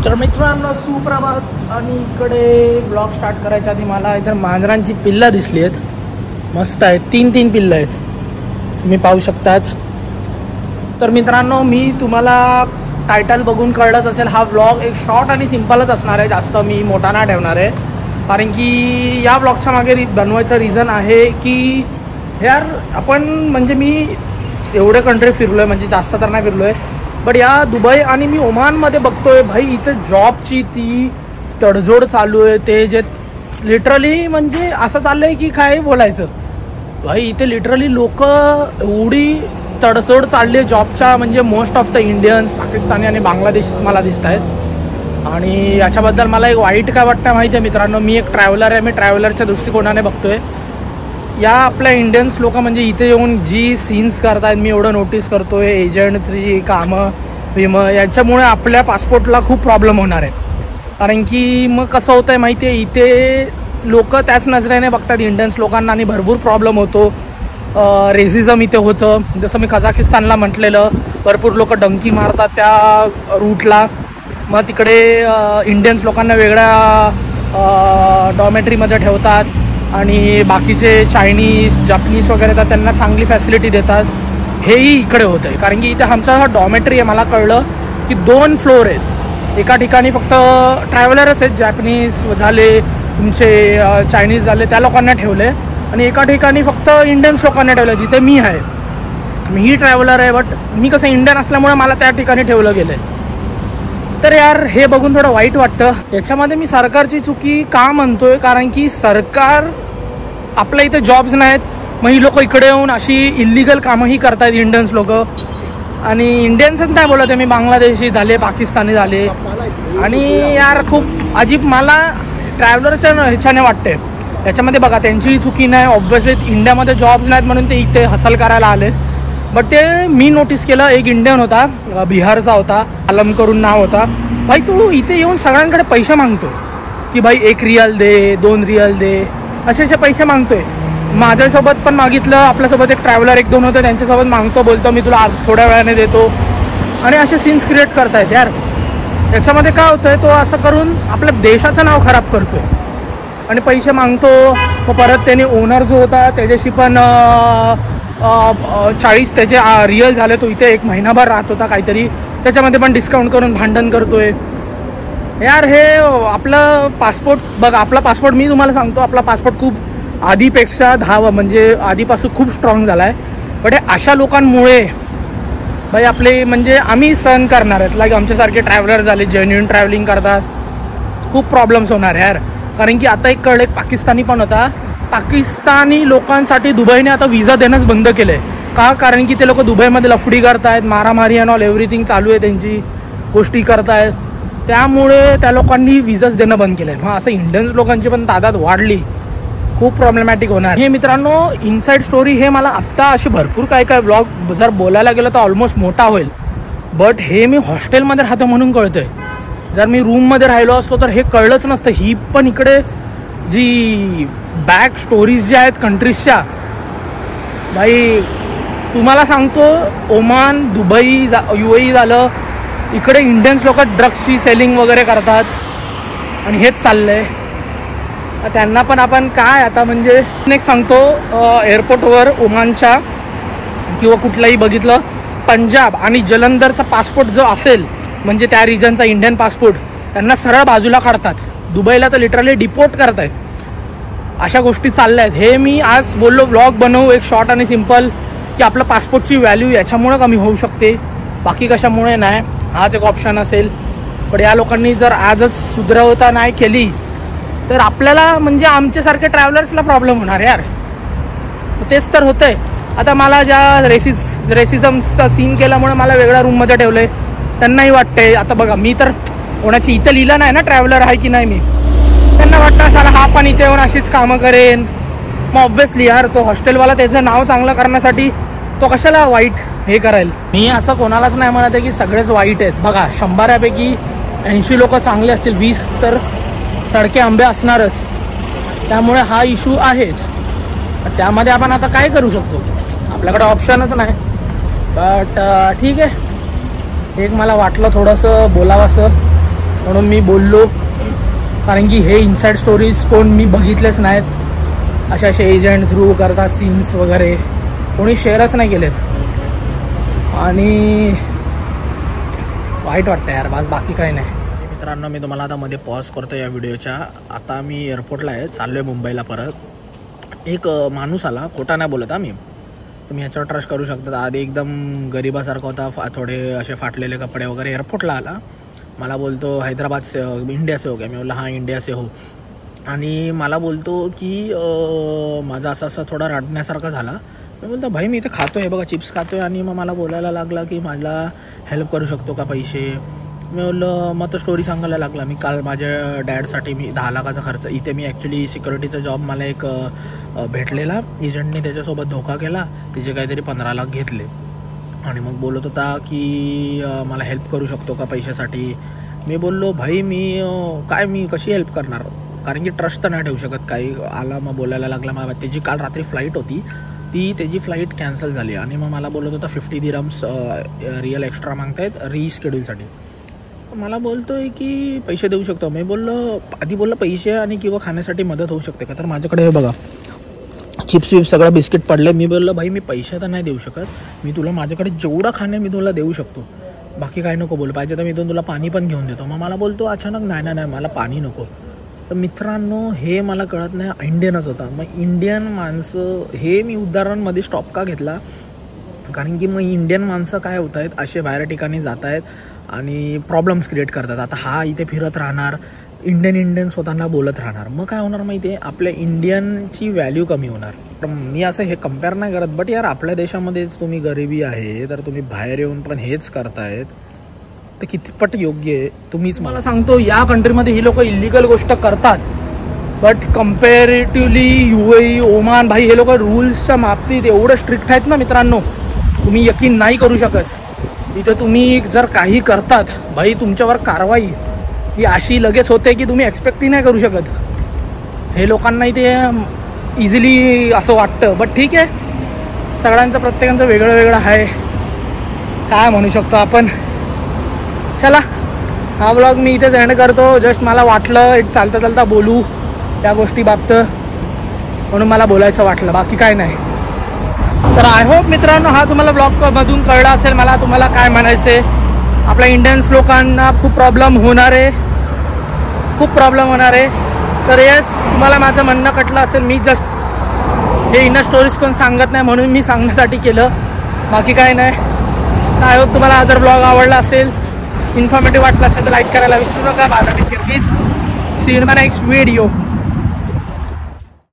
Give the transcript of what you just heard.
तर मित्रांनो सुप्रभात. आणि इकडे ब्लॉग स्टार्ट करायच्या आधी मला इतर मांजरांची पिल्लं दिसली आहेत. मस्त आहेत, तीन पिल्लं आहेत, तुम्ही पाहू शकतात. तर मित्रांनो मी तुम्हाला टायटल बघून कळलंच असेल, हा ब्लॉग एक शॉर्ट आणि सिम्पलच असणार आहे, जास्त मी मोठा नाही ठेवणार आहे. कारण की या ब्लॉगच्या मागे बनवायचं रिझन आहे की यार आपण म्हणजे मी एवढे कंट्री फिरलो आहे, म्हणजे जास्त तर नाही फिरलो आहे, बट या दुबई आणि मी ओमानमध्ये बघतोय भाई इथे जॉबची ती तडजोड चालू आहे. ते जे लिटरली म्हणजे असं चाललं आहे की काय बोलायचं भाई, इथे लिटरली लोक एवढी तडजोड चालली आहे जॉबच्या, म्हणजे most of the Indians, Pakistani आणि बांगलादेशीच मला दिसत आहेत. आणि याच्याबद्दल मला एक वाईट काय वाटतं माहिती आहे मित्रांनो, मी एक ट्रॅव्हलर आहे, मी ट्रॅव्हलरच्या दृष्टिकोनाने बघतोय. या आपल्या इंडियन्स लोक म्हणजे इथे येऊन जी सीन्स करतायत मी एवढं नोटीस करतोय, एजंटची कामं विमं, याच्यामुळे आपल्या पासपोर्टला खूप प्रॉब्लेम होणार आहे. कारण की मग कसं होतं आहे माहिती आहे, इथे लोक त्याच नजरेने बघतात इंडियन्स लोकांना आणि भरपूर प्रॉब्लेम होतो. रेसिझम इथे होतं, जसं मी कझाकिस्तानला म्हटलेलं, भरपूर लोक डंकी मारतात त्या रूटला. मग तिकडे इंडियन्स लोकांना वेगळ्या डॉमेट्रीमध्ये ठेवतात आणि बाकीचे चायनीज जपनीज वगैरे तर त्यांना चांगली फॅसिलिटी देतात. हेही इकडे होतं आहे, कारण की इथे आमचा हा डॉमेट्री आहे, मला कळलं की 2 फ्लोअर आहेत. एका ठिकाणी फक्त ट्रॅव्हलरच आहेत, जॅपनीज झाले, तुमचे चायनीज झाले, त्या लोकांना ठेवले, आणि एका ठिकाणी फक्त इंडियन्स लोकांना ठेवलं, जिथे मी आहे. मीही ट्रॅव्हलर आहे, बट मी कसं इंडियन असल्यामुळे मला त्या ठिकाणी ठेवलं गेलं आहे. तर यार हे बघून थोडं वाईट वाटतं. याच्यामध्ये मी सरकारची चुकी का म्हणतोय, कारण की सरकार आपल्या इथे जॉब्स नाहीत, मग ही लोक इकडे येऊन अशी इल्लिगल कामंही करतायत इंडियन्स लोक. आणि इंडियन्सच नाही बोलत आहे मी, बांगलादेशी झाले, पाकिस्तानी झाले. आणि यार खूप अजीब मला ट्रॅव्हलरच्या ह्याच्याने वाटते. याच्यामध्ये बघा त्यांचीही चुकी नाही, ऑब्व्हियसली इंडियामध्ये जॉब्स नाहीत म्हणून ते इथे हसल करायला आले. बट ते मी नोटीस केलं, एक इंडियन होता, बिहारचा होता, आलम करून नाव होता. भाई तू इथे येऊन सगळ्यांकडे पैसे मागतो की भाई 1 रियाल दे, 2 रियाल दे, असे पैसे मागतोय. माझ्यासोबत पण मागितलं, आपल्यासोबत एक ट्रॅव्हलर 1-2 होते, त्यांच्यासोबत मागतो, बोलतो मी तुला थोड्या वेळाने देतो, आणि असे सीन्स क्रिएट करतायत. यार याच्यामध्ये काय होतं आहे, तो असं करून आपल्या देशाचं नाव खराब करतोय आणि पैसे मागतो. मग परत त्याने ओनर जो होता त्याच्याशी पण 40 त्याचे रिअल झाले, तो इथे 1 महिनाभर राहत होता काहीतरी, त्याच्यामध्ये पण डिस्काउंट करून भांडण करतोय. यार हे आपलं पासपोर्ट बघा, आपला पासपोर्ट मी तुम्हाला सांगतो, आपला पासपोर्ट खूप आधीपेक्षा 10 म्हणजे आधीपासून खूप स्ट्रॉंग झाला आहे. बट हे अशा लोकांमुळे भाई आपले म्हणजे आम्ही सहन करणार आहेत, लाईक आमच्यासारखे ट्रॅव्हलर झाले, जेन्युइन ट्रॅव्हलिंग करतात, खूप प्रॉब्लेम्स होणार आहे यार. कारण की आता एक कळलं, एक पाकिस्तानी पण होता, पाकिस्तानी लोकांसाठी दुबईने आता विजा देणंच बंद केलं आहे. का? कारण की ते लोक दुबईमध्ये लफडी करतायत, मारामारी अँड ऑल एव्हरीथिंग चालू आहे, त्यांची गोष्टी करतायत, त्यामुळे त्या लोकांनी विजाच देणं बंद केलं आहे. मग असं इंडियन्स लोकांची पण तादाद वाढली, खूप प्रॉब्लेमॅटिक होणार हे मित्रांनो. इनसाईड स्टोरी हे मला आत्ता अशी भरपूर काय व्लॉग जर बोलायला गेलं तर ऑलमोस्ट मोठा होईल, बट हे मी हॉस्टेलमध्ये राहतो म्हणून कळतं आहे. जर मी रूममध्ये राहिलो असतो तर हे कळलंच नसतं. ही पण इकडे जी बॅक स्टोरीज ज्या आहेत कंट्रीजच्या, भाई तुम्हाला सांगतो, ओमान, दुबई, UAE झालं, इकडे इंडियन्स लोक ड्रग्सची सेलिंग वगैरे करतात आणि हेच चाललं आहे. त्यांना पण आपण काय आता म्हणजे नेक्स्ट सांगतो, एअरपोर्टवर ओमानच्या किंवा कुठलाही बघितलं, पंजाब आणि जलंधरचा पासपोर्ट जो असेल, म्हणजे त्या रिजनचा इंडियन पासपोर्ट, त्यांना सरळ बाजूला काढतात. दुबईला तर लिटरली डिपोर्ट करतायत. अशा गोष्टी चालल्या आहेत. हे मी आज बोललो व्लॉग बनवू एक शॉर्ट आणि सिम्पल, की आपलं पासपोर्टची व्हॅल्यू याच्यामुळं कमी होऊ शकते, बाकी कशामुळे नाही. हाच एक ऑप्शन असेल. पण या लोकांनी जर आजच सुधरवता नाही केली तर आपल्याला म्हणजे आमच्यासारख्या ट्रॅव्हलर्सला प्रॉब्लेम होणार यार. तेच तर होतंय. आता मला ज्या रेसिझमचा सीन केल्यामुळे मला वेगळ्या रूममध्ये ठेवलं आहे, त्यांनाही वाटतंय. आता बघा, मी तर कोणाची इथं लिहिलं नाही ना ट्रॅव्हलर आहे की नाही, मी त्यांना वाटतं साला हा पण इथे येऊन अशीच कामं करेन. मग ऑब्व्हियसली यार तो हॉस्टेलवाला त्याचं नाव चांगलं करण्यासाठी तो कशाला वाईट हे करायला. मी असं कोणालाच नाही म्हणत आहे की सगळेच वाईट आहेत. बघा 100पैकी 80 लोक चांगले असतील, 20 तर सडके आंबे असणारच. त्यामुळे हा इश्यू आहेच. त्यामध्ये आपण आता काय करू शकतो, आपल्याकडे ऑप्शनच नाही. बट ठीक आहे, एक मला वाटलं थोडंसं बोलावंसं, म्हणून म्हणून मी बोललो, कारण की हे इनसाइड स्टोरीज कोण मी बघितलेच नाहीत. असे असे एजंट थ्रू करतात सीन्स वगैरे, कोणी शेअरच नाही केलेत आणि वाईट वाटतं यार. बस बाकी काही नाही. मित्रांनो, मी तुम्हाला आता मध्ये पॉज करतो या व्हिडिओच्या. आता मी एअरपोर्टला आहे, चाललो आहे मुंबईला परत. एक माणूस आला, खोटा नाही बोलत आम्ही, तुम्ही याच्यावर ट्रस्ट करू शकता. आधी एकदम गरिबासारखा होता, थोडे असे फाटलेले कपडे वगैरे. एअरपोर्टला आला, मला बोलतो हैदराबाद से इंडिया से हो गया. मी बोलला हां इंडिया से हो. आणि मला बोलतो की माझा असं थोडा रडण्यासारखा झाला. मी बोलतो भाई मी इथे खातो आहे बघा, चिप्स खातो आहे. आणि मग मला बोलायला लागला की मला हेल्प करू शकतो का पैसे. मी बोललं, मग तो स्टोरी सांगायला लागला. मी काल माझ्या डॅडसाठी मी 10 लाखाचा खर्च, इथे मी ॲक्च्युली सिक्युरिटीचा जॉब मला एक भेटलेला, एजंटने त्याच्यासोबत धोका केला, तिचे काहीतरी 15 लाख घेतले. आणि मग बोलत होता की मला हेल्प करू शकतो का पैशासाठी. मी बोललो भाई मी कशी हेल्प करणार, कारण की ट्रस्ट तर नाही ठेवू शकत. काही आला मग बोलायला लागला. मग त्याची काल रात्री फ्लाईट होती, त्याची फ्लाईट कॅन्सल झाली. आणि मग मला बोलत होता 50 दिरम्स रिअल एक्स्ट्रा मागतायत रिस्केड्यूलसाठी. मला बोलतोय की पैसे देऊ शकतो. मी बोललो पैसे आणि किंवा खाण्यासाठी मदत होऊ शकते का. तर माझ्याकडे हे बघा चिप्स विप्स सगळं बिस्किट पडले. मी बोललो भाई मी पैसे तर नाही देऊ शकत, मी तुला माझ्याकडे जेवढं खाणे मी तुला देऊ शकतो, बाकी काय नको बोल, पाहिजे तर मी तुला पाणी पण घेऊन देतो. मग मला बोलतो अचानक नाही मला पाणी नको. तर मित्रांनो, हे मला कळत नाही, इंडियनच होता. मग इंडियन माणसं, हे मी उदाहरणामध्ये स्टॉप का घेतला, कारण की मग इंडियन माणसं काय होत आहेत, असे बाहेर ठिकाणी जात आहेत आणि प्रॉब्लेम्स क्रिएट करतात. आता हा इथे फिरत राहणार, इंडियन स्वतःला बोलत राहणार, मग काय होणार माहिती आहे, आपल्या इंडियनची व्हॅल्यू कमी होणार. पण मी असं हे कम्पेअर नाही करत, बट यार आपल्या देशामध्येच तुम्ही गरिबी आहे, तर तुम्ही बाहेर येऊन पण हेच करतायत, तर कितपट योग्य आहे तुम्हीच मला सांगतो. या कंट्रीमध्ये ही लोक इलिगल गोष्ट करतात, बट कम्पॅरेटिव्हली UAE, ओमान, भाई हे लोक रूल्सच्या बाबतीत एवढं स्ट्रिक्ट आहेत ना मित्रांनो, तुम्ही यकीन नाही करू शकत. इथे तुम्ही जर काही करतात, भाई तुमच्यावर कारवाई ही अशी लगेच होते की तुम्ही एक्सपेक्टही नाही करू शकत. हे लोकांना इथे इझिली असं वाटतं, बट ठीक आहे, सगळ्यांचं प्रत्येकाचं वेगळं वेगळं आहे, काय म्हणू शकतो आपण. चला, हा ब्लॉग मी इथेच एंड करतो. जस्ट मला वाटलं एक चालता बोलू त्या गोष्टी बाबत, म्हणून मला बोलायचं वाटलं, बाकी काय नाही. तर आय होप मित्रांनो हा तुम्हाला ब्लॉगमधून कळला असेल मला तुम्हाला काय म्हणायचं आहे. आपल्या इंडियन्स लोकांना खूप प्रॉब्लेम होणार आहे. तर येस, तुम्हाला माझं म्हणणं कटलं असेल. मी जस्ट हे इनर स्टोरीज कोण सांगत नाही म्हणून मी सांगण्यासाठी केलं, बाकी काय नाही. आय होप तुम्हाला जर ब्लॉग आवडला असेल, इन्फॉर्मेटिव्ह वाटलं असेल तर लाईक करायला विसरू नका. Bye bye, see you in my next video.